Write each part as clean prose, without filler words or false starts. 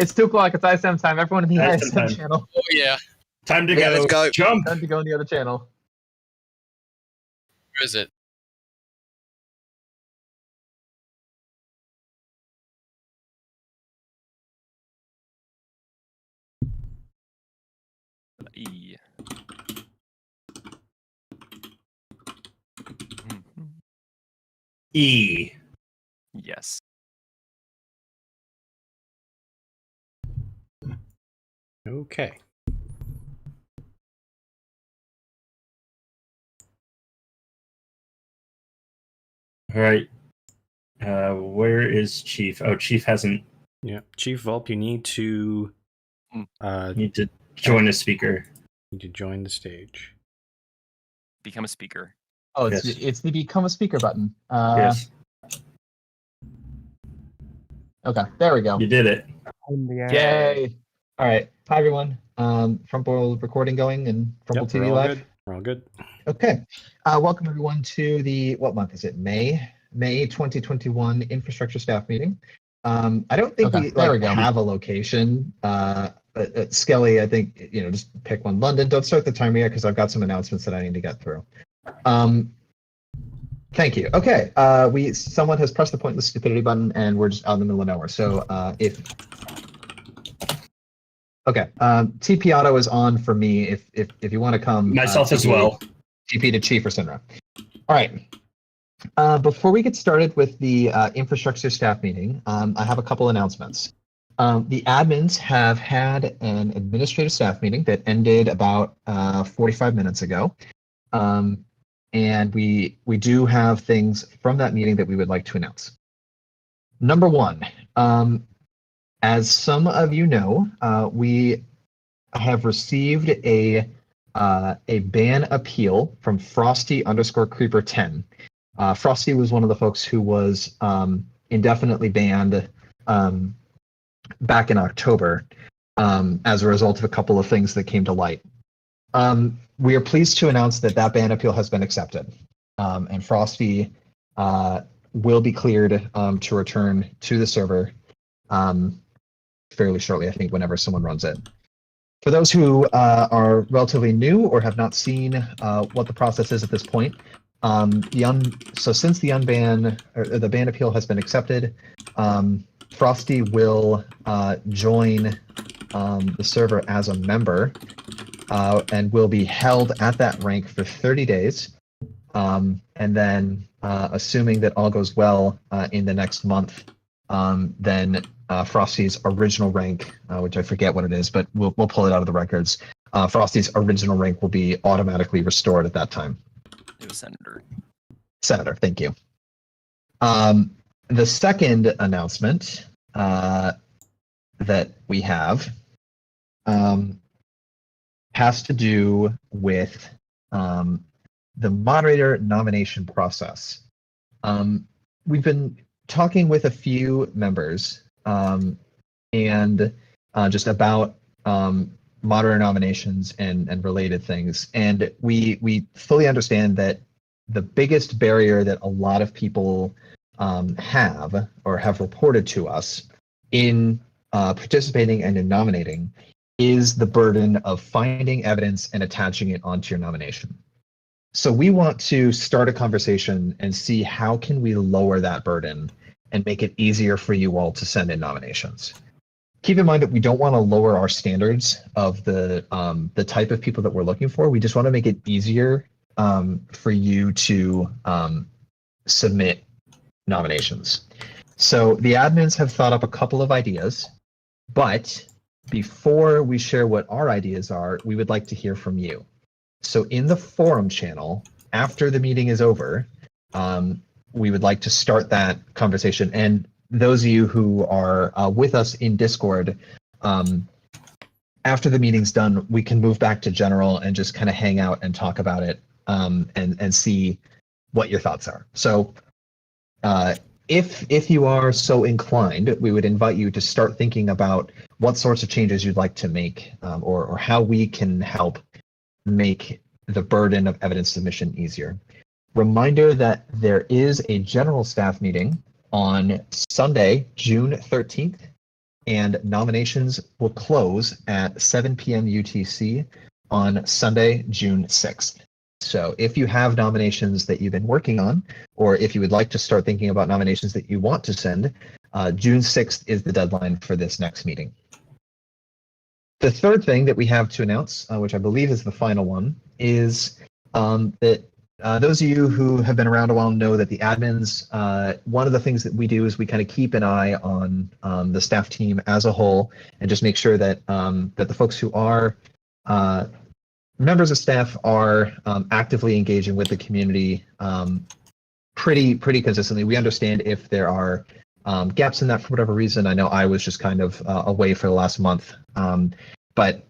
It's 2 o'clock. It's ISM time. Everyone in the ISM ISM time. channel. Oh yeah. Time to Yeah, go. let's go. Jump. Time to go in the other channel. Where is it? E. E. Yes. Okay. All right. Where is Chief? Oh, Chief hasn't. Yeah, Chief Vulp, you need to Need to join a speaker. join the stage. Become a speaker. Oh, it's Yes. it's the become a speaker button. Yes, Okay, there we go. you did it. Yay! All right. Hi everyone. Frumple recording going and Frumple Yep, we're TV all live. good. We're all good. Okay. Welcome everyone to the what month is it? May 2021 infrastructure staff meeting. I don't think we have a location. But Skelly, I think just pick one. London, don't start the timer yet because I've got some announcements that I need to get through. Thank you. Okay. Someone has pressed the pointless stupidity button and we're just out in the middle of nowhere. So TP auto is on for me if you want to come. Myself as well. TP to Chief or Sinra. All right. Before we get started with the infrastructure staff meeting, I have a couple announcements. The admins have had an administrative staff meeting that ended about 45 minutes ago. And we do have things from that meeting that we would like to announce. Number one, as some of you know, we have received a ban appeal from Frosty_Creeper10. Frosty was one of the folks who was indefinitely banned back in October as a result of a couple of things that came to light. We are pleased to announce that ban appeal has been accepted, and Frosty will be cleared to return to the server fairly shortly, I think, whenever someone runs it. For those who are relatively new or have not seen what the process is at this point, so since the ban appeal has been accepted, Frosty will join the server as a member and will be held at that rank for 30 days. And then, assuming that all goes well in the next month, then Frosty's original rank, which I forget what it is, but we'll pull it out of the records. Frosty's original rank will be automatically restored at that time. It was Senator. Senator, thank you. The second announcement that we have has to do with the moderator nomination process. We've been talking with a few members and just about moderator nominations and related things. And we fully understand that the biggest barrier that a lot of people have reported to us in participating and in nominating is the burden of finding evidence and attaching it onto your nomination. So we want to start a conversation and see how can we lower that burden and make it easier for you all to send in nominations. Keep in mind that we don't want to lower our standards of the type of people that we're looking for. We just want to make it easier for you to submit nominations. So the admins have thought up a couple of ideas, but before we share what our ideas are, we would like to hear from you. So in the forum channel, after the meeting is over, we would like to start that conversation. And those of you who are with us in Discord, after the meeting's done, we can move back to general and just kind of hang out and talk about it and see what your thoughts are. So if you are so inclined, we would invite you to start thinking about what sorts of changes you'd like to make or how we can help make the burden of evidence submission easier. Reminder that there is a general staff meeting on Sunday, June 13th and nominations will close at 7 p.m. UTC on Sunday, June 6th. So if you have nominations that you've been working on, or if you would like to start thinking about nominations that you want to send, June 6th is the deadline for this next meeting. The third thing that we have to announce, which I believe is the final one, is that those of you who have been around a while know that the admins, one of the things that we do is we kind of keep an eye on the staff team as a whole and just make sure that that the folks who are members of staff are actively engaging with the community pretty consistently. We understand if there are gaps in that for whatever reason. I know I was just kind of away for the last month, but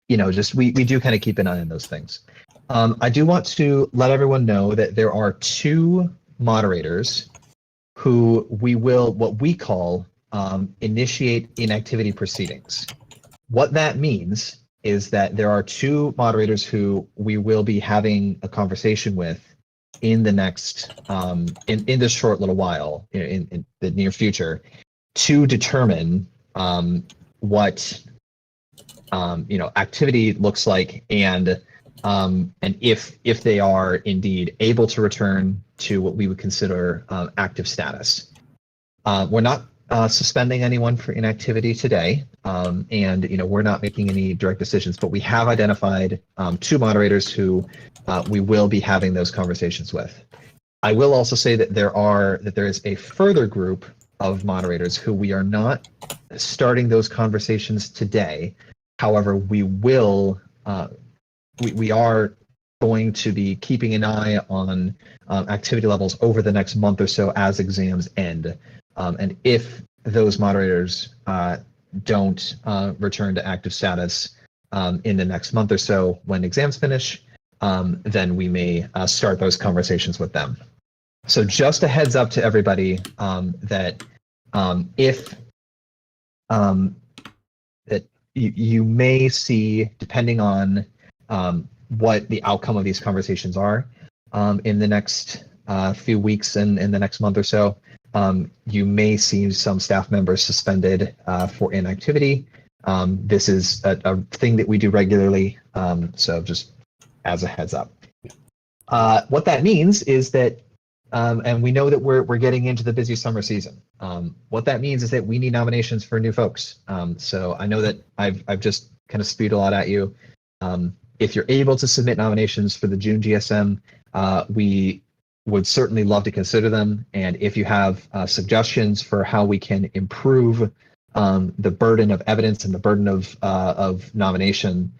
just we do kind of keep an eye on those things. I do want to let everyone know that there are 2 moderators who we will what we call initiate inactivity proceedings. What that means is that there are 2 moderators who we will be having a conversation with in the next in this short little while in the near future to determine what activity looks like and if they are indeed able to return to what we would consider active status. We're not suspending anyone for inactivity today, and we're not making any direct decisions, but we have identified 2 moderators who we will be having those conversations with. I will also say that there is a further group of moderators who we are not starting those conversations today. However, we will we are going to be keeping an eye on activity levels over the next month or so as exams end. And if those moderators don't return to active status in the next month or so when exams finish, then we may start those conversations with them. So just a heads up to everybody that if that you may see, depending on what the outcome of these conversations are in the next few weeks and in the next month or so, you may see some staff members suspended for inactivity. This is a thing that we do regularly, so just as a heads up. What that means is that, and we know that we're getting into the busy summer season. What that means is that we need nominations for new folks. So I know that I've just kind of spewed a lot at you. If you're able to submit nominations for the June GSM, we would certainly love to consider them. And if you have suggestions for how we can improve the burden of evidence and the burden of nomination,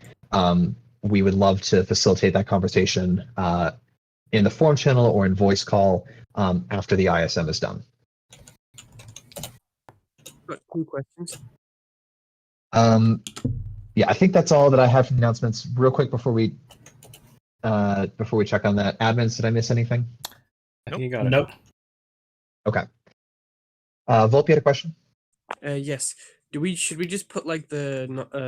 we would love to facilitate that conversation in the forum channel or in voice call after the ISM is done. Got 2 questions. Yeah, I think that's all that I have for announcements. Real quick before we check on that, admins, did I miss anything? I think you got it. Nope. Okay. Volpe, you had a question? Yes. Should we just put like the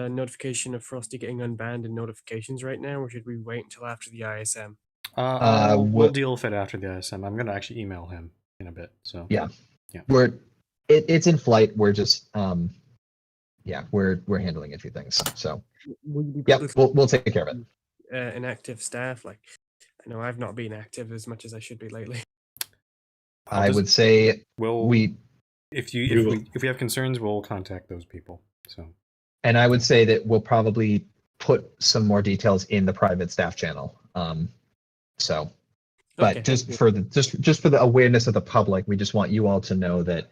notification of Frosty getting unbanned in notifications right now, or should we wait until after the ISM? We'll deal with it after the ISM. I'm going to actually email him in a bit. So Yeah. Yeah. It's in flight. We're just we're handling a few things. So Will you be yeah, we'll take care of it. Inactive staff? Like, I know I've not been active as much as I should be lately. I would say if we have concerns, we'll contact those people. So, and I would say that we'll probably put some more details in the private staff channel. But Okay, just for the awareness of the public, we just want you all to know that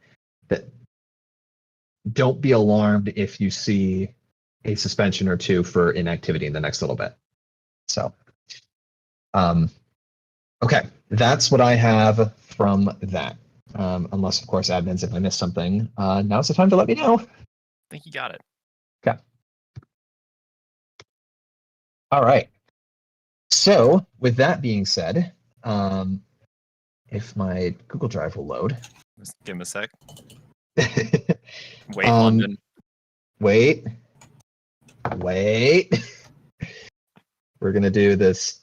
don't be alarmed if you see a suspension or 2 for inactivity in the next little bit. So, okay, that's what I have from that. Unless, of course, admins, if I missed something, now's the time to let me know. I think you got it. Okay. All right. So, with that being said, if my Google Drive will load. Just give him a sec. Wait, Um, London. Wait. We're going to do this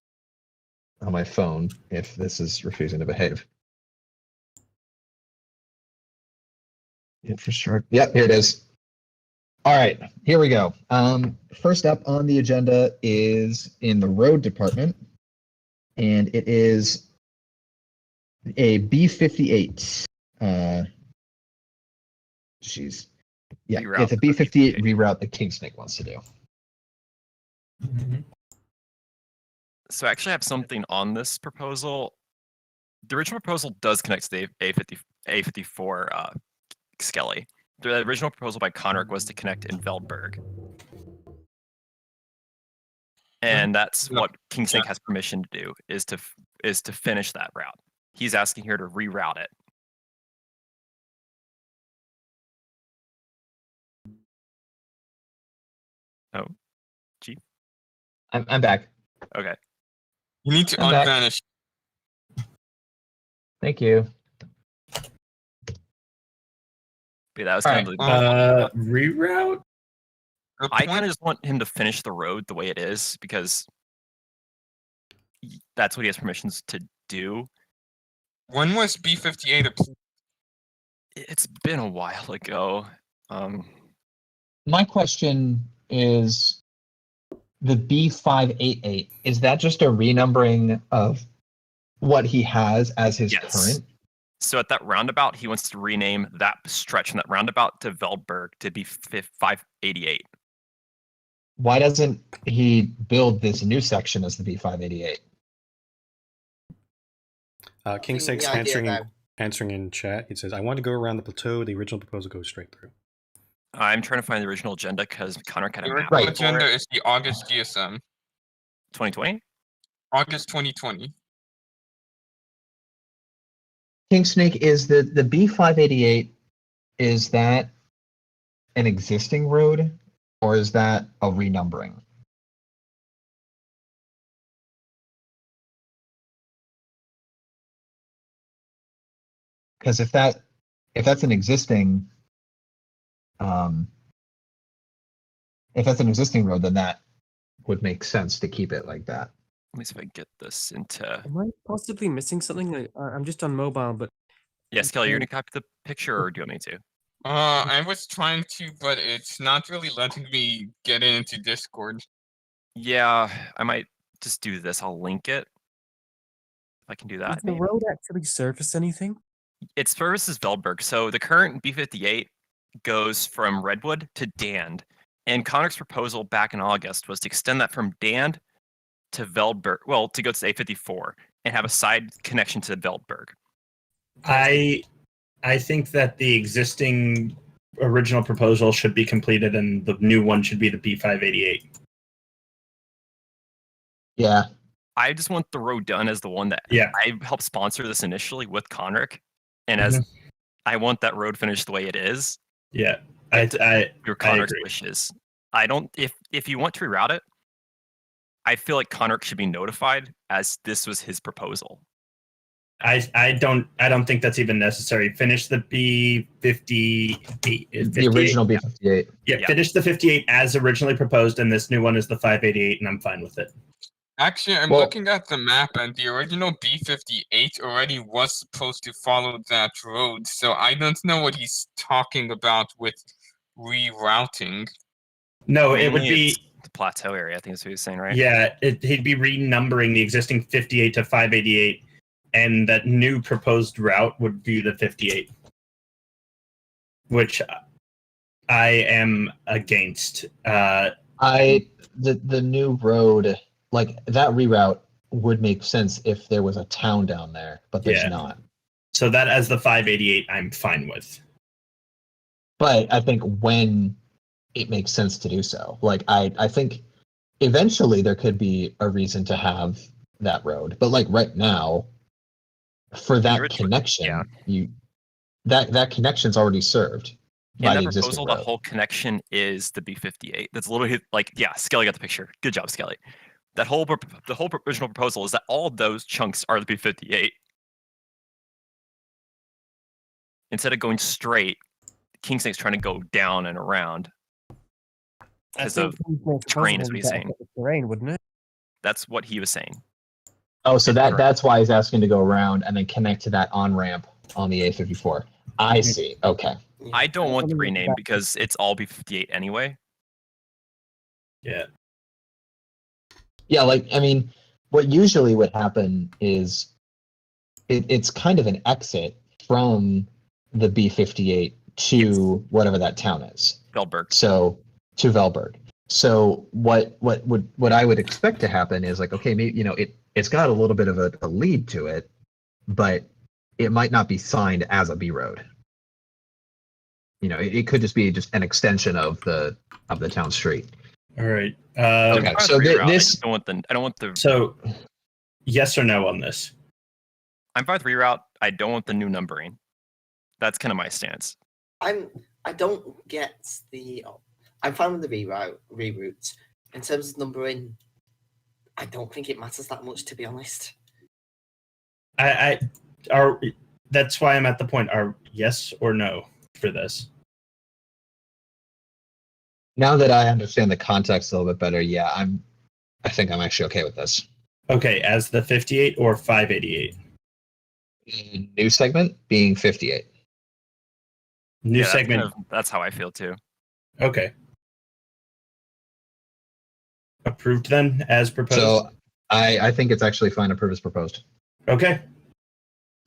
on my phone if this is refusing to behave. Infrastructure. Yep, here it is. All right, here we go. First up on the agenda is in the road department, and it is a B58. Jeez. Yeah, Reroute it's a for B58 B58. reroute that King Snake wants to do. So I actually have something on this proposal. The original proposal does connect to the A54 Skelly. The original proposal by Conrick was to connect in Veldberg. And that's what King Snake has permission to do, is to finish that route. He's asking here to reroute it. Oh, Chief? I'm back. Okay. You need to I'm back. unvanish. Thank you. But that was All kind of right. the, Reroute? The I kind point- of just want him to finish the road the way it is, because that's what he has permissions to do. When was B58 approved? It's been a while ago. My question is the B588, is that just a renumbering of what he has as his Yes. current? So at that roundabout, he wants to rename that stretch from that roundabout to Veldberg to be 588. Why doesn't he build this new section as the B588? King Snake's the idea answering in chat. It says, I want to go around the plateau. The original proposal goes straight through. I'm trying to find the original agenda because Connor had The a original map Right. for agenda it. is the August GSM. 2020? August 2020. King Snake, is the B588, is that an existing road or is that a renumbering? Because if that's an existing if that's an existing road, then that would make sense to keep it like that. Let me see if I can get this into. Am I possibly missing something? I'm just on mobile, but Yes, Kelly, you're gonna copy the picture, or do you want me to? I was trying to, but it's not really letting me get into Discord. Yeah, I might just do this. I'll link it. If I can do that. does the maybe. road actually surface anything? It services Veldberg. So the current B58 goes from Redwood to Dand. And Connor's proposal back in August was to extend that from Dand to Veldberg, well, to go to A54 and have a side connection to Veldberg. I think that the existing original proposal should be completed and the new one should be the B588. Yeah. I just want the road done as the one that Yeah. I helped sponsor this initially with Conrick. And as I want that road finished the way it is. Yeah. Your Connor's agree. wishes. I don't if you want to reroute it, I feel like Conrick should be notified as this was his proposal. I don't think that's even necessary. Finish the B58. The original B58. Yeah, Yeah. finish the 58 as originally proposed, and this new one is the 588, and I'm fine with it. Actually, I'm Well- looking at the map, and the original B58 already was supposed to follow that road, so I don't know what he's talking about with rerouting. No, it would Mainly be it's the plateau area, I think is what he was saying, right? yeah. He'd be renumbering the existing 58 to 588, and that new proposed route would be the 58, which I am against. The new road, like that reroute would make sense if there was a town down there, but there's Yeah. not. So that as the 588, I'm fine with. But I think when it makes sense to do so, like I think eventually there could be a reason to have that road, but like right now, for that original- connection, yeah. that connection's already served by In the that existing proposal, the road. whole connection is the B58. That's literally like, yeah, Skelly got the picture. Good job, Skelly. That whole original proposal is that all those chunks are the B58. Instead of going straight, King Snake's trying to go down and around. Because of terrain is what he's saying. Terrain, wouldn't it? That's what he was saying. Oh, so Correct. that's why he's asking to go around and then connect to that on ramp on the A54. I see. Okay. Yeah. I don't want the Something like rename that. because it's all B58 anyway. Yeah. Yeah, like I mean, what usually would happen is it's kind of an exit from the B58 to whatever that town is. Feldberg. So to Velberg. So what I would expect to happen is like, okay, maybe it's got a little bit of a lead to it, but it might not be signed as a B road. It could just be just an extension of the town street. All right. Okay, I'm so fine with reroute, this. I don't want the. So, yes or no on this? I'm fine with reroute. I don't want the new numbering. That's kind of my stance. I don't get the. I'm fine with the reroutes. In terms of numbering, I don't think it matters that much, to be honest. That's why I'm at the point. Are yes or no for this? Now that I understand the context a little bit better, yeah, I think I'm actually okay with this. Okay, as the 58 or 588? New segment being 58. New Yeah, segment. That's how I feel too. Okay. Approved then, as proposed? So I think it's actually fine. Approve as proposed. Okay.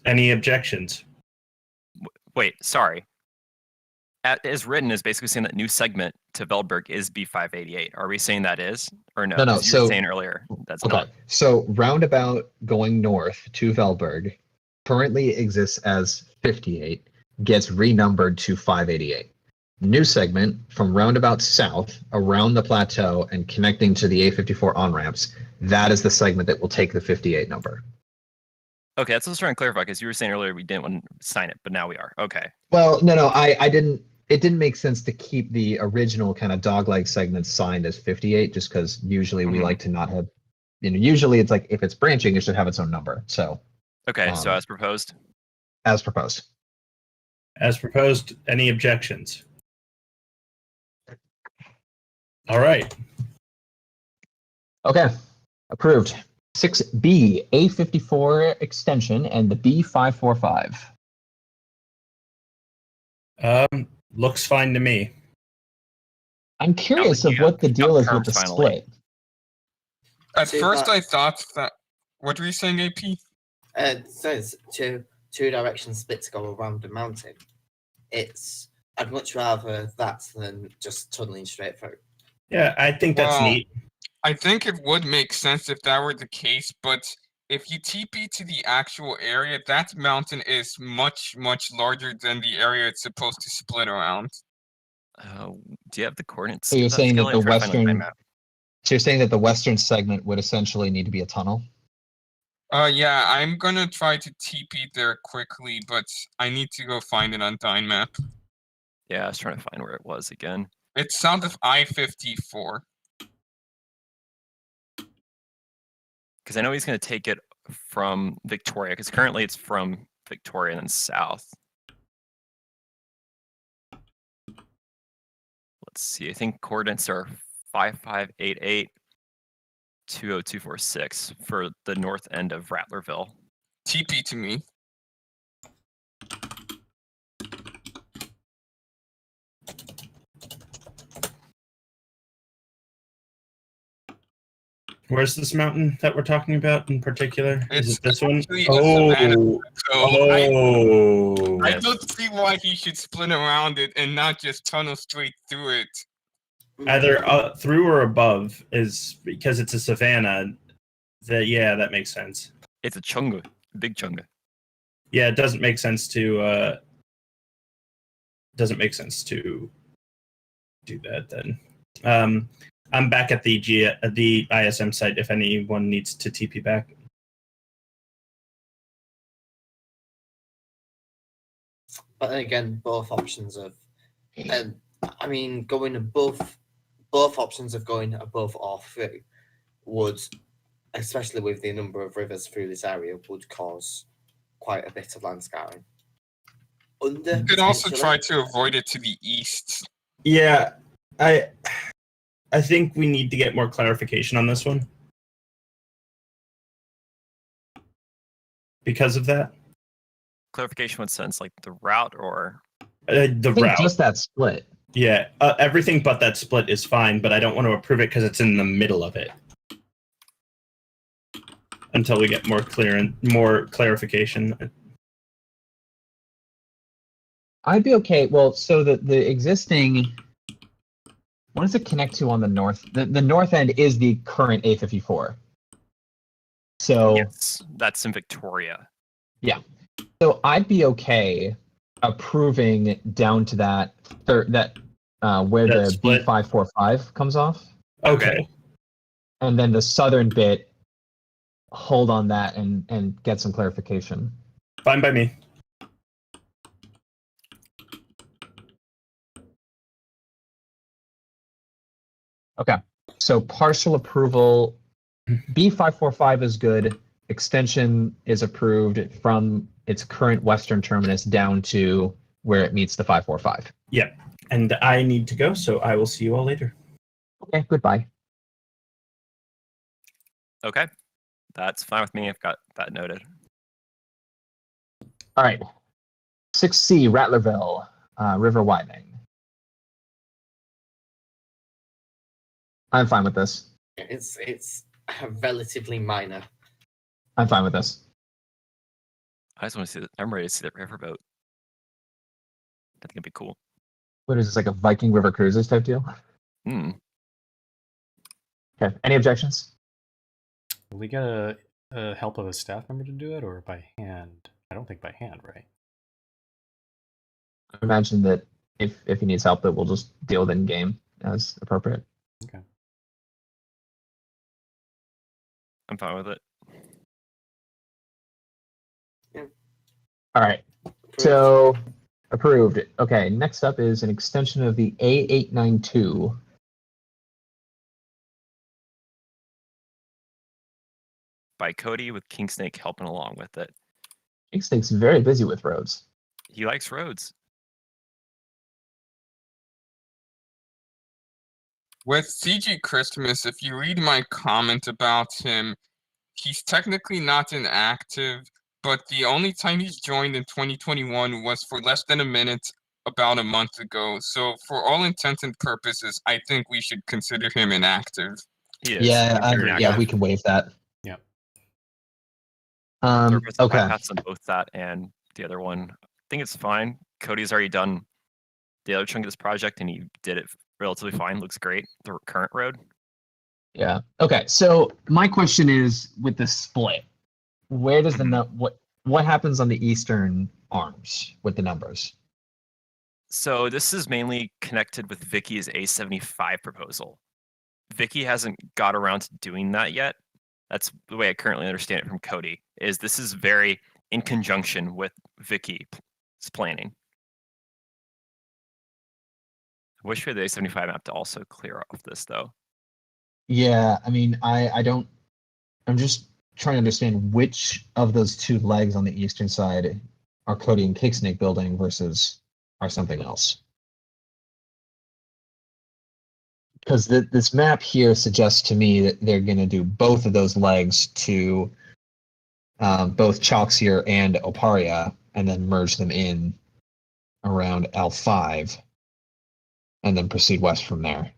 Any objections? Wait, sorry. As written is basically saying that new segment to Veldberg is B588. Are we saying that is or no? No, 'Cause you were so- saying earlier that's Okay, not. so roundabout going north to Velberg currently exists as 58, gets renumbered to 588. New segment from roundabout south around the plateau and connecting to the A54 on-ramps, that is the segment that will take the 58 number. Okay, that's what I was trying to clarify because you were saying earlier we didn't want to sign it, but now we are. Okay. Well, no, I didn't. It didn't make sense to keep the original kind of dog-leg segments signed as 58, just because usually we Mhm. like to not have. Usually it's like if it's branching, it should have its own number. So Okay, so Um, as proposed. as proposed. As proposed, any objections? All right. Okay, approved. 6B, A54 extension and the B545. Looks fine to me. I'm curious of what the deal is with the terms finally. split. At See, first, that- I thought that. What were you saying, AP? It says two direction split to go around the mountain. I'd much rather that than just tunneling straight through. Yeah, I think that's Wow. neat. I think it would make sense if that were the case, but if you TP to the actual area, that mountain is much, much larger than the area it's supposed to split around. Do you have the coordinates? So you're of that saying that scaling? the I'm trying to find western, my map. so you're saying that the western segment would essentially need to be a tunnel? Yeah, I'm gonna try to TP there quickly, but I need to go find it on Dyn map. Yeah, I was trying to find where it was again. It's south of I-54. Because I know he's going to take it from Victoria, because currently it's from Victoria and then south. Let's see, I think coordinates are 5588 20246 for the north end of Rattlerville. TP to me. Where's this mountain that we're talking about in particular? Is It's it this one? actually a savanna. So I Yes. don't see why he should split around it and not just tunnel straight through it. Either through or above is because it's a savanna. That makes sense. It's a chunga, big chunga. Yeah, it doesn't make sense to do that then. I'm back at the ISM site if anyone needs to TP back. But then again, both options of, going above, both options of going above or through would, especially with the number of rivers through this area, would cause quite a bit of land scarring. You could also try to avoid it to the east. Yeah, I think we need to get more clarification on this one. Because of that. clarification what sense? Like the route or The I think route. just that split. Yeah, everything but that split is fine, but I don't want to approve it because it's in the middle of it. Until we get more clarification. I'd be okay. Well, so the existing, what does it connect to on the north? The north end is the current A54. So yes, that's in Victoria. so I'd be okay approving down to that where That the split? B545 comes off, Okay. and then the southern bit, hold on that and get some clarification. Fine by me. Okay. So partial approval, B545 is good. Extension is approved from its current western terminus down to where it meets the 545. And I need to go, so I will see you all later. Okay, goodbye. Okay, that's fine with me. I've got that noted. All right. 6C, Rattlerville, river widening. I'm fine with this. It's relatively minor. I'm fine with this. I just want to see that. I'm ready to see the riverboat. I think it'd be cool. What is this, like a Viking River Cruises type deal? Hmm. Okay. Any objections? Will we get a help of a staff member to do it, or by hand? I don't think by hand, right? I imagine that if he needs help, that we'll just deal with it in game as appropriate. Okay. I'm fine with it. All right. So approved. Okay. Next up is an extension of the A892. By Cody with Kingsnake helping along with it. Kingsnake's very busy with roads. He likes roads. With CG Christmas, if you read my comment about him, he's technically not inactive, but the only time he's joined in 2021 was for less than a minute about a month ago. So for all intents and purposes, I think we should consider him inactive. He is. Yeah, He's very yeah, active. we can waive that. Yeah. Okay. Bypass on both that and the other one. I think it's fine. Cody's already done the other chunk of this project, and he did it relatively fine. Looks great. The current road. Yeah. Okay. So my question is, with the split, where does what happens on the eastern arms with the numbers? So this is mainly connected with Vicky's A75 proposal. Vicky hasn't got around to doing that yet. That's the way I currently understand it from Cody. This is very in conjunction with Vicky's planning. I wish we had the A75 map to also clear off this though. Yeah. I mean, I'm just trying to understand which of those two legs on the eastern side are Cody and Kicksnake building versus are something else. Because this map here suggests to me that they're going to do both of those legs to both Chalksier and Oparia, and then merge them in around L5, and then proceed west from there.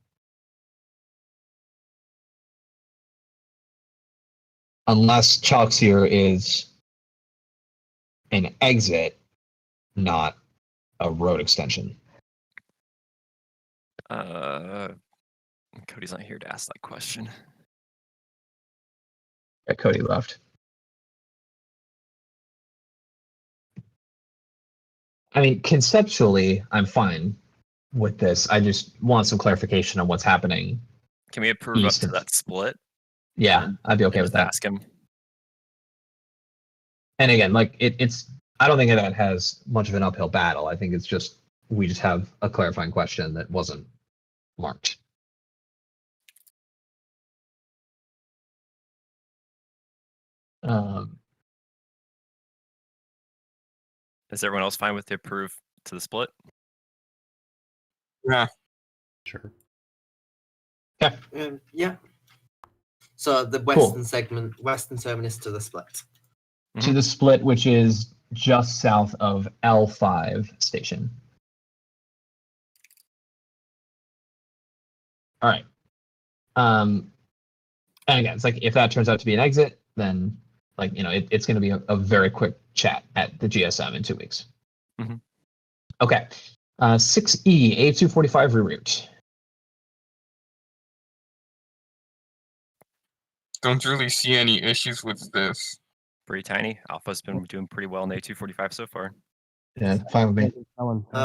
Unless Chalksier is an exit, not a road extension. Cody's not here to ask that question. Yeah, Cody left. I mean, conceptually, I'm fine with this. I just want some clarification on what's happening. Can we approve up East to of- that split? Yeah, I'd be okay And with just that. ask him. And again, like it's I don't think that has much of an uphill battle. I think it's just we just have a clarifying question that wasn't marked. Is everyone else fine with the approve to the split? Yeah. Sure. Yeah. So the western segment, western terminus to the split. To the split, which is just south of L5 station. All right. And again, it's like if that turns out to be an exit, then like it's going to be a very quick chat at the GSM in 2 weeks. Mhm. Okay. 6E A245 reroute. Don't really see any issues with this. Pretty tiny. Alpha's been doing pretty well in A245 so far. Yeah, fine with me.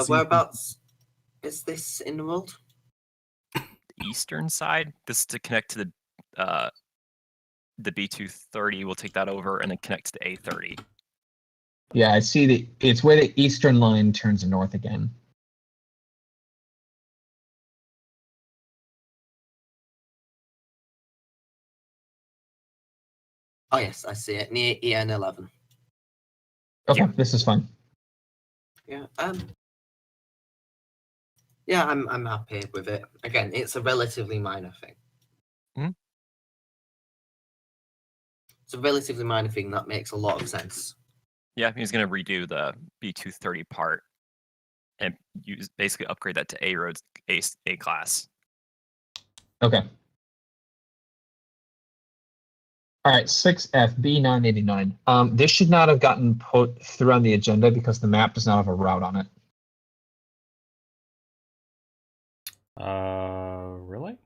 Whereabouts is this in the world? Eastern side, this is to connect to the B230. We'll take that over and then connect to the A30. Yeah, I see it's where the eastern line turns north again. Oh yes, I see it near EN11. Okay, Yeah. this is fine. Yeah. Yeah, I'm happy with it. Again, it's a relatively minor thing. Mhm. It's a relatively minor thing that makes a lot of sense. Yeah, he's going to redo the B230 part and basically upgrade that to A roads, A class. Okay. All right, 6F B989. This should not have gotten put through on the agenda because the map does not have a route on it. Really?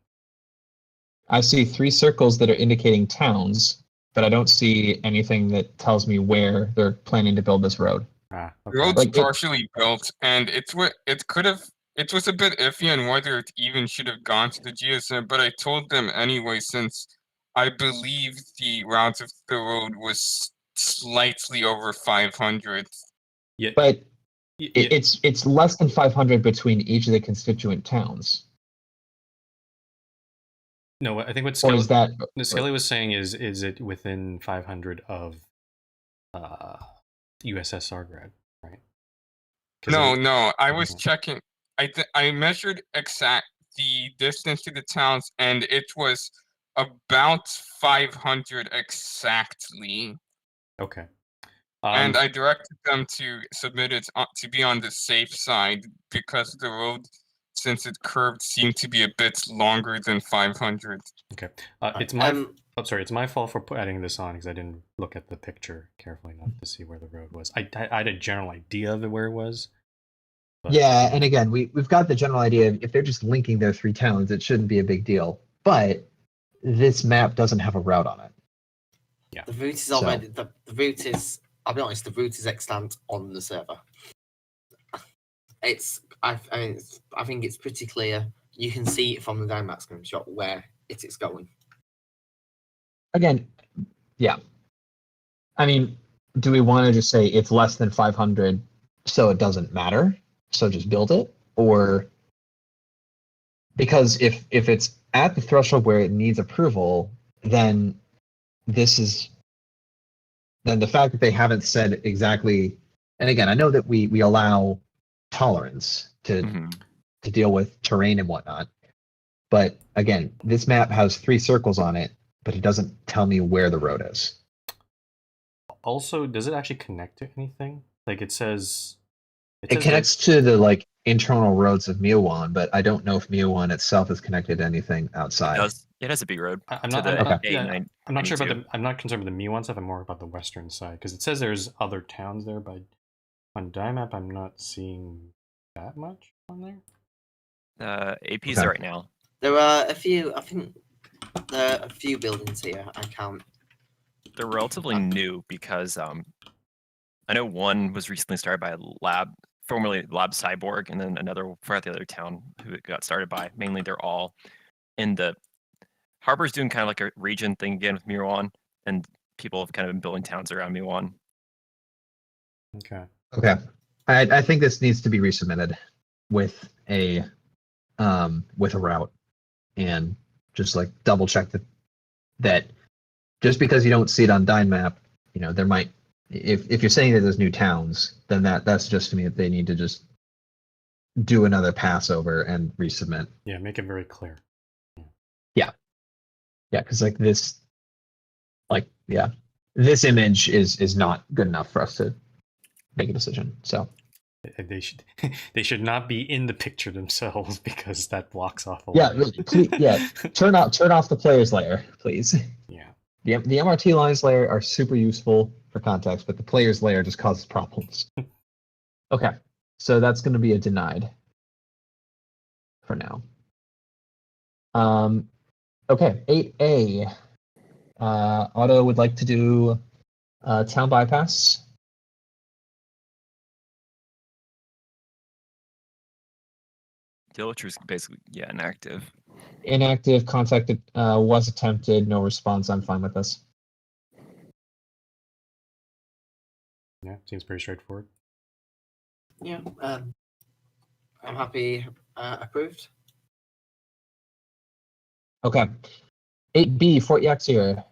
I see 3 circles that are indicating towns, but I don't see anything that tells me where they're planning to build this road. Ah, The okay. road's Like it- partially built, and it was a bit iffy on whether it even should have gone to the GSM, but I told them anyway since I believe the route of the road was slightly over 500. Yeah, But yeah, it's less than 500 between each of the constituent towns. no, I think what Or is that Skelly was saying is it within 500 of USSR grad, right? 'Cause No, I was Yeah. checking. I measured the distance to the towns, and it was about 500 exactly. Okay. And I directed them to submit it to be on the safe side because the road, since it curved, seemed to be a bit longer than 500. okay. It's my Um, it's my fault for adding this on because I didn't look at the picture carefully enough to see where the road was. I had a general idea of where it was. But, Yeah, and again, we've got the general idea of if they're just linking their 3 towns, it shouldn't be a big deal. But this map doesn't have a route on it. the route is So- already the route is. I'll be honest. The route is extant on the server. It's. I think it's pretty clear. You can see it from the Dynamax screenshot where it is going. Again, yeah. I mean, do we want to just say it's less than 500 so it doesn't matter? So just build it? Or because if it's at the threshold where it needs approval, then then the fact that they haven't said exactly, and again, I know that we allow tolerance to Mhm. to deal with terrain and whatnot. But again, this map has 3 circles on it, but it doesn't tell me where the road is. also, does it actually connect to anything? Like it says. It says connects to the like internal roads of Miawan, but I don't know if Miawan itself is connected to anything outside. It has a big road. I'm to not. the I'm not, A9 yeah, I'm not sure about 92. the. I'm not concerned with the Miwan stuff. I'm more about the western side because it says there's other towns there, but on Dymap I'm not seeing that much on there. AP's Okay. right now. There are a few. I think there are a few buildings here. I count. They're relatively new because I know one was recently started by formerly Lab Cyborg, and then another for the other town who it got started by. Mainly, they're all in the Harbor's doing kind of like a region thing again with Miwan, and people have kind of been building towns around Miwan. Okay. Okay. I think this needs to be resubmitted with a route and just like double check that just because you don't see it on Dynmap, there might if you're saying that there's new towns, then that's just to me that they need to just do another pass over and resubmit. Yeah, make it very clear. Yeah, because like this image is not good enough for us to make a decision. So They should they should not be in the picture themselves because that blocks off a yeah, lot. really, please, yeah, turn off the player's layer, please. Yeah. The MRT lines layer are super useful for context, but the player's layer just causes problems. Okay, so that's going to be a denied for now. Okay, 8A. Otto would like to do town bypass. Dillicher is basically, yeah, inactive. Inactive, contacted, was attempted, no response. I'm fine with this. Yeah, seems pretty straightforward. Yeah, I'm happy. Approved. Okay. 8B, Fort Yaxier.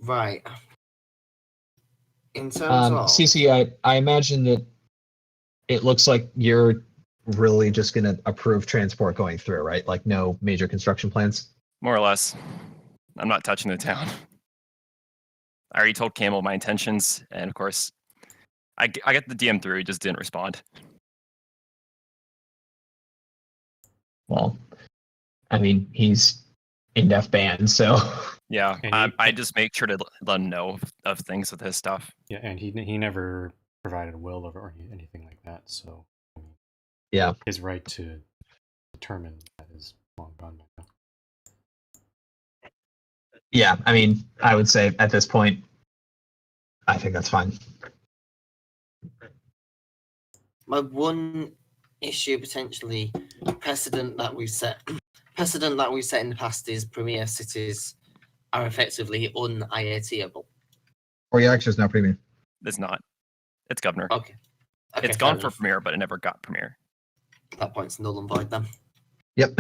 Right. In terms of CC, I imagine that it looks like you're really just going to approve transport going through, right? Like no major construction plans? More or less. I'm not touching the town. I already told Campbell my intentions, and of course, I got the DM through. He just didn't respond. Well, I mean, he's in def banned, so Yeah, And I just make sure to let him know of things with his stuff. Yeah, and he never provided a will or anything like that. So I mean, yeah. his right to determine that is long gone by now. Yeah, I mean, I would say at this point, I think that's fine. my one issue potentially precedent that we've set in the past is premier cities are effectively un-IATable. Or Yaxier is now premium. It's not. It's governor. Okay. It's fair gone for enough. premier, but it never got premier. That point's null and void then. Yep.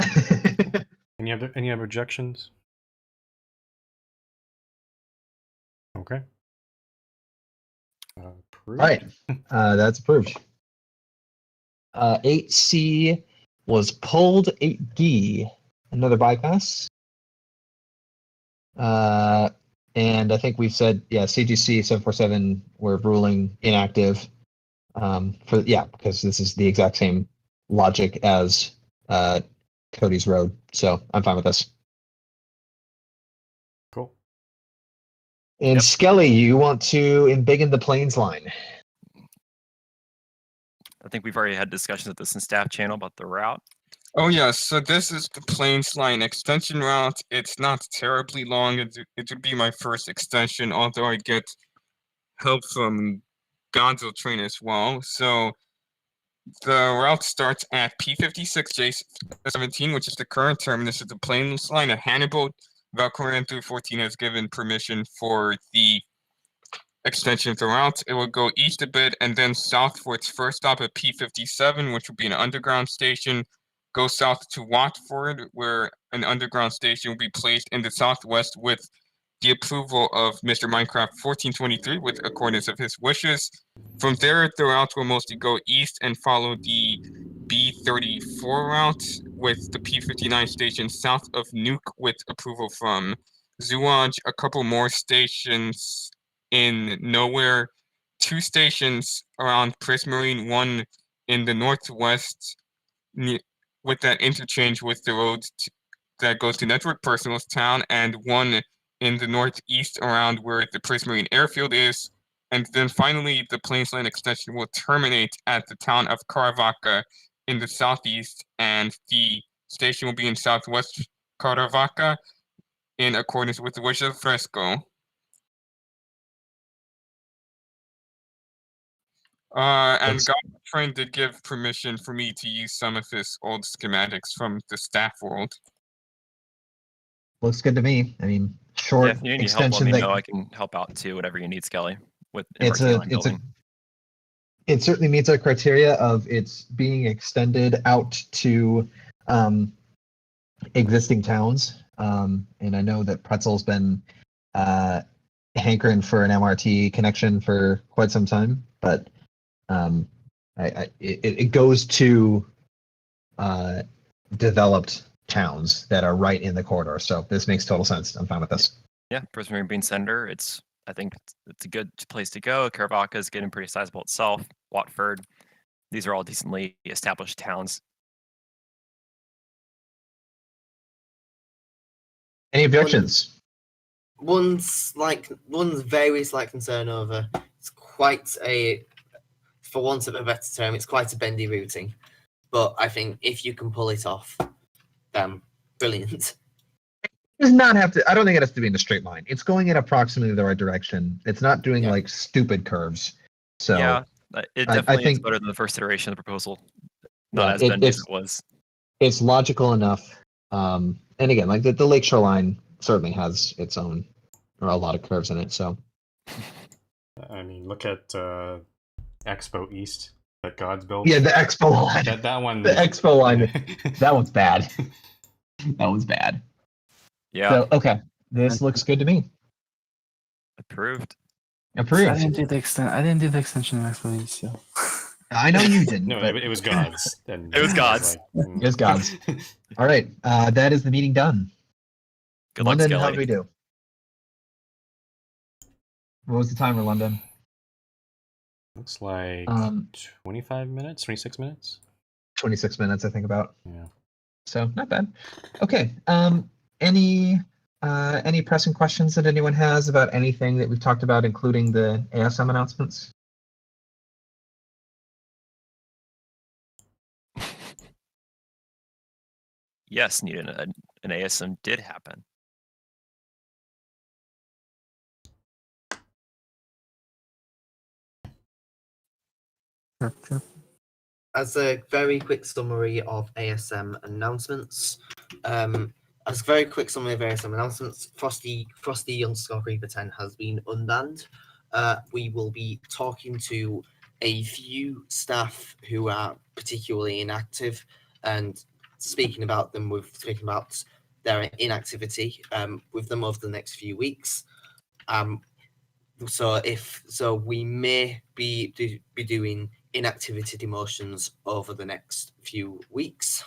Any other objections? Okay. Approved. All right, that's approved. 8C was pulled. 8D, another bypass. And I think we've said, yeah, CGC 747, we're ruling inactive. Because this is the exact same logic as Cody's Road. So I'm fine with this. Cool. And Yep. Skelly, you want to embiggen the plains line. I think we've already had discussions with this in staff channel about the route. Oh yeah, so this is the Plains Line extension route. It's not terribly long. It would be my first extension, although I get help from Gonzo Train as well. So the route starts at P56J17, which is the current terminus of the Plains Line at Hannibal. Valkyrian 314 has given permission for the extension of the route. It will go east a bit and then south for its first stop at P57, which will be an underground station. Go south to Watford, where an underground station will be placed in the southwest with the approval of Mr. Minecraft 1423 with accordance of his wishes. From there, the route will mostly go east and follow the B34 route with the P59 station south of Nuke with approval from Zooj. A couple more stations in Nowhere, 2 stations around Prismarine, 1 in the northwest with that interchange with the road that goes to Network Personals Town, and 1 in the northeast around where the Prismarine airfield is. And then finally, the Plains Line extension will terminate at the town of Caravaca in the southeast, and the station will be in southwest Caravaca in accordance with the wishes of Fresco. And Gonzo Train did give permission for me to use some of his old schematics from the staff world. Looks good to me. I mean, short Yeah, if you need help, let extension me that know. I can help out too, whatever you need, Skelly, with it's MRT a line it's a building. it certainly meets our criteria of it's being extended out to existing towns. And I know that Pretzel's been hankering for an MRT connection for quite some time, but it goes to developed towns that are right in the corridor. So this makes total sense. I'm fine with this. Yeah, Prismary being Senator, I think it's a good place to go. Caravaca is getting pretty sizable itself. Watford, these are all decently established towns. Any objections? One very slight concern over. It's quite a, for want of a better term, it's quite a bendy routing. But I think if you can pull it off, then brilliant. It does not have to. I don't think it has to be in a straight line. It's going in approximately the right direction. It's not doing Yeah. like stupid curves. So yeah, it I definitely is think- better than the first iteration of the proposal. Yeah, Not as bendy as it was. it's logical enough. And again, like the lake shoreline certainly has its own, or a lot of curves in it. So I mean, look at Expo East that God's built. yeah, the Expo line. That one. The Expo line. That one's bad. That one's bad. Yeah, So okay, this looks good to me. approved. I Approved. didn't do the extension of Expo so. I know you didn't. No, but it was God's. And It was God's. It was God's. All right, that is the meeting done. Good luck, London, how Skelly. did we do? What was the timer, London? Looks like 25 minutes, 26 minutes. 26 minutes, I think about. Yeah. So not bad. Okay. Any pressing questions that anyone has about anything that we've talked about, including the ASM announcements? Yes, Nita, an ASM did happen. As a very quick summary of ASM announcements, Frosty_Reaper10 has been unbanned. We will be talking to a few staff who are particularly inactive and speaking about their inactivity with them over the next few weeks. So we may be doing inactivity demotions over the next few weeks,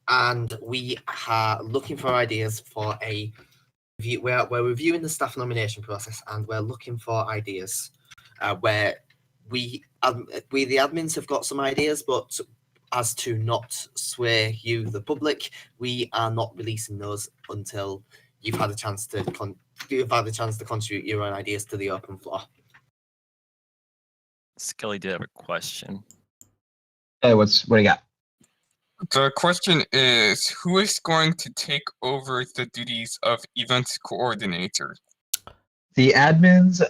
and we are looking for ideas for a review. We're reviewing the staff nomination process, and we're looking for ideas where we the admins have got some ideas, but as to not sway you, the public, we are not releasing those until you've had a chance to contribute your own ideas to the open floor. Skelly did have a question. Hey, what do you got? The question is, who is going to take over the duties of event coordinator? The admins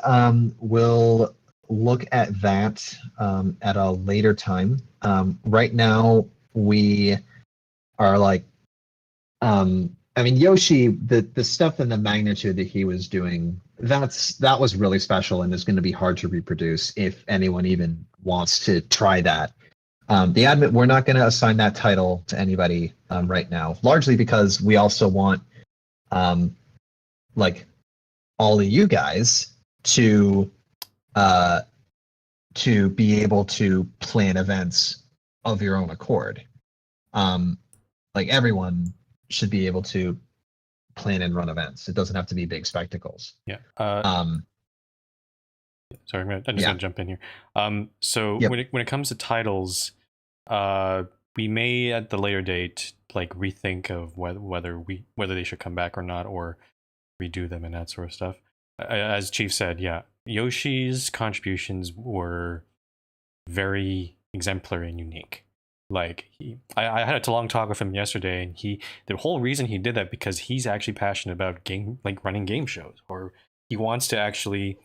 will look at that at a later time. Right now, we are like, I mean, Yoshi, the stuff and the magnitude that he was doing, that was really special and is going to be hard to reproduce if anyone even wants to try that. The admin, we're not going to assign that title to anybody right now, largely because we also want like all of you guys to be able to plan events of your own accord. Like everyone should be able to plan and run events. It doesn't have to be big spectacles. Yeah. Sorry, I'm just gonna jump in here. So Yep. when it comes to titles, we may at the later date like rethink of whether they should come back or not, or redo them and that sort of stuff. As Chief said, yeah, Yoshi's contributions were very exemplary and unique. Like I had a long talk with him yesterday, and the whole reason he did that because he's actually passionate about running game shows, or he wants to actually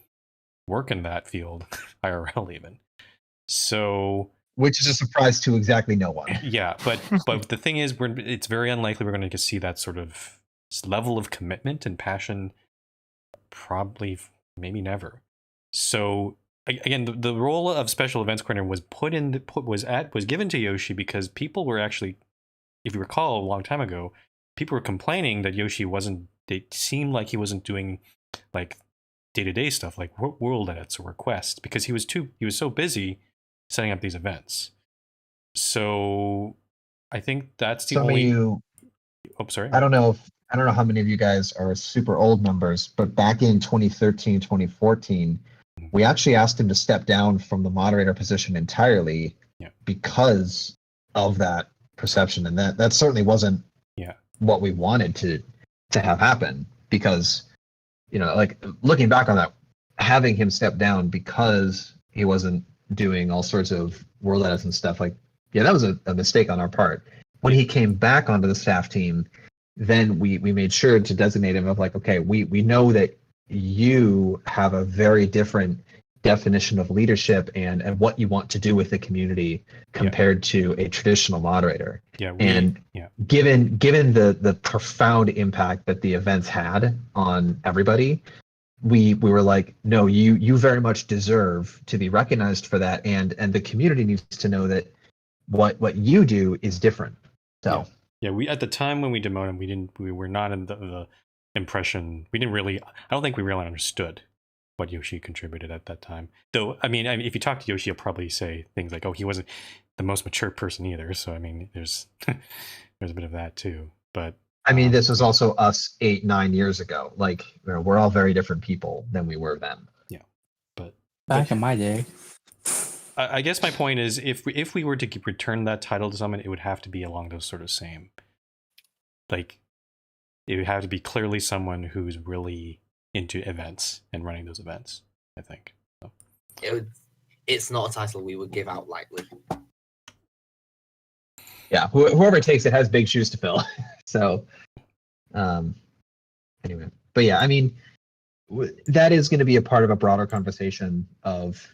work in that field, IRL even. So, which is a surprise to exactly no one. Yeah, but the thing is, it's very unlikely we're going to see that sort of level of commitment and passion. Probably, maybe never. So. Again, the role of special events coordinator was given to Yoshi because people were actually, if you recall, a long time ago, people were complaining that Yoshi wasn't. It seemed like he wasn't doing like day-to-day stuff like world edits or requests because he was so busy setting up these events. So I think that's the only. Oh, sorry. I don't know how many of you guys are super old members, but back in 2013, 2014, we actually asked him to step down from the moderator position entirely because of that perception, and that certainly wasn't what we wanted to have happen. Because, like looking back on that, having him step down because he wasn't doing all sorts of world edits and stuff, like, that was a mistake on our part. When he came back onto the staff team, then we made sure to designate him of like, okay, we know that you have a very different definition of leadership and what you want to do with the community compared to a traditional moderator. Given the profound impact that the events had on everybody, we were like, no, you very much deserve to be recognized for that, and the community needs to know that what you do is different. So we, at the time when we demoted him, we were not in the impression, I don't think we really understood what Yoshi contributed at that time. Though, I mean, if you talk to Yoshi, he'll probably say things like, oh, he wasn't the most mature person either. So, I mean, there's there's a bit of that too. But I mean, this was also us 8-9 years ago. Like, we're all very different people than we were then. Yeah, but back in my day, I guess my point is, if we were to return that title to someone, it would have to be along those sort of same, like, it would have to be clearly someone who's really into events and running those events, I think. So. It's not a title we would give out lightly. Yeah, whoever takes it has big shoes to fill. So, anyway, but yeah, I mean, that is going to be a part of a broader conversation of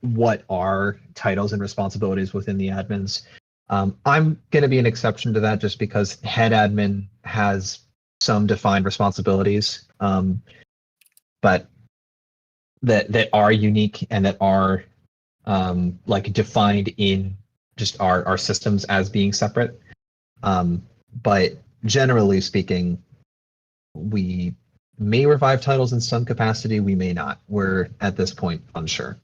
what are titles and responsibilities within the admins. I'm going to be an exception to that just because head admin has some defined responsibilities, but that are unique and that are like defined in just our systems as being separate. But generally speaking, we may revive titles in some capacity, we may not. We're at this point unsure.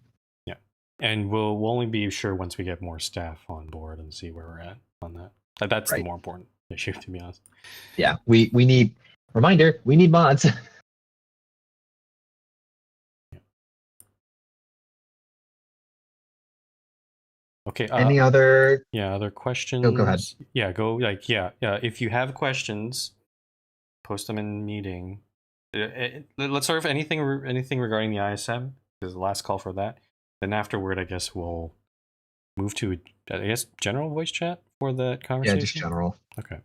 Yeah, and we'll only be sure once we get more staff on board and see where we're at on that. That's the more important issue, to be honest. Yeah, we need, reminder, we need mods. Okay. Any other? Yeah, other questions? Oh, go ahead. Yeah, if you have questions, post them in meeting. Let's start with anything regarding the ISM. This is the last call for that. Then afterward, I guess we'll move to, general voice chat for that conversation. Yeah, just general. Okay.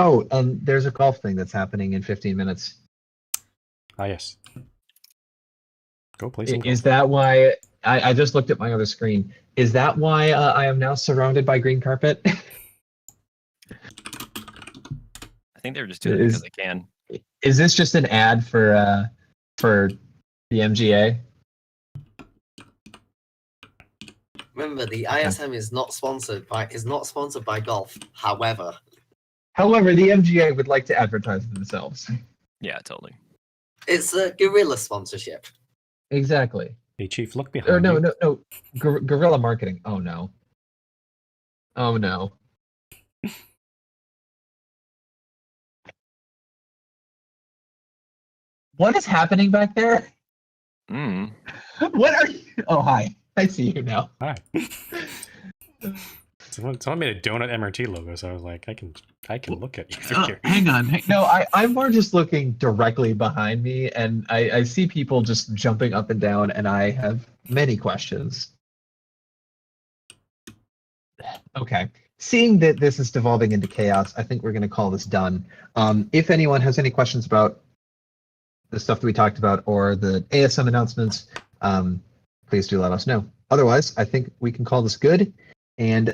Oh, and there's a golf thing that's happening in 15 minutes. Ah, yes. Go play some golf. Is that why I just looked at my other screen? Is that why I am now surrounded by green carpet? I think they were just doing it because they can. Is this just an ad for the MGA? Remember, the ISM is not sponsored by golf. However, the MGA would like to advertise themselves. Yeah, totally. It's a guerrilla sponsorship. Exactly. Hey, Chief, look behind Or no, you. no. Guerrilla marketing. Oh no. Oh no. What is happening back there? What are you? Oh, hi. I see you now. Hi. Someone made a donut MRT logo, so I was like, I can look at you from here. hang on. No, I'm more just looking directly behind me, and I see people just jumping up and down, and I have many questions. Okay. Seeing that this is devolving into chaos, I think we're going to call this done. If anyone has any questions about the stuff that we talked about or the ASM announcements, please do let us know. Otherwise, I think we can call this good. And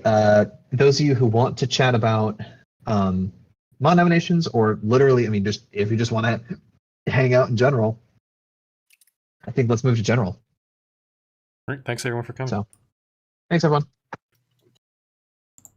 those of you who want to chat about mod nominations, or literally, I mean, just if you just want to hang out in general, I think let's move to general. All right, thanks everyone for coming. So, thanks everyone.